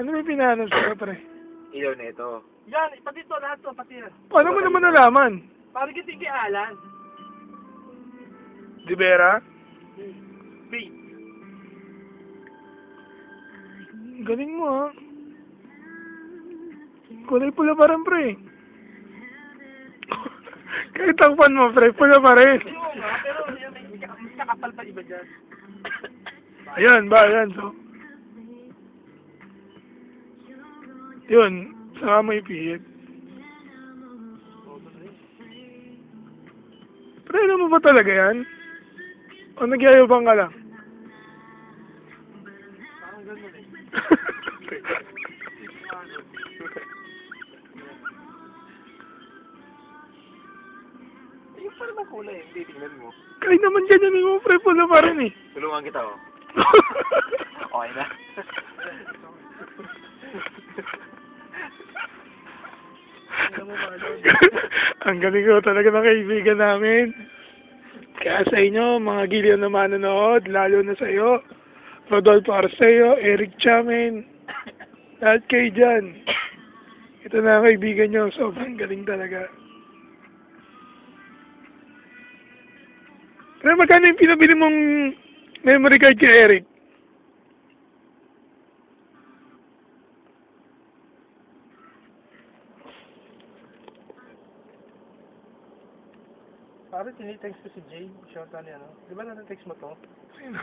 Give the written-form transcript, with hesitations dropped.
Ano may pinahanap sa'yo, pre? Ilaw na ito. Yan, pati ito, lahat to, pati yan. Paano mo naman nalaman? Parang giting kay Alan. Di Vera? Babe. Galing mo, ha? Kulay pula pa rin, pre. Kahit ang fan mo, pre, pula pa rin. Oo nga, pero yan, may kakapal pa iba dyan. Ayan ba, ayan, so. Yun, saka may pihit. Pre, alam mo ba talaga yan? O nagyayabang ka lang? Parang ganun eh. Yung pa naman kulay, hindi tingnan mo. Kahit naman ganyan mo, pre, pula pa rin eh. Tulungan kita, oh. Okay na. Ang galing ko talaga ng kaibigan namin. Kaya sa inyo, mga giliw na manonood, lalo na sa iyo, Rodolfo Arceo, Eric Chamen, lahat kayo dyan. Ito na ang kaibigan nyo, sobrang galing talaga. Pero magkano yung pinabili mong memory card kay Eric? Parang tinitext ko si Jay, short na ano. Di ba na-text mo to? Sino?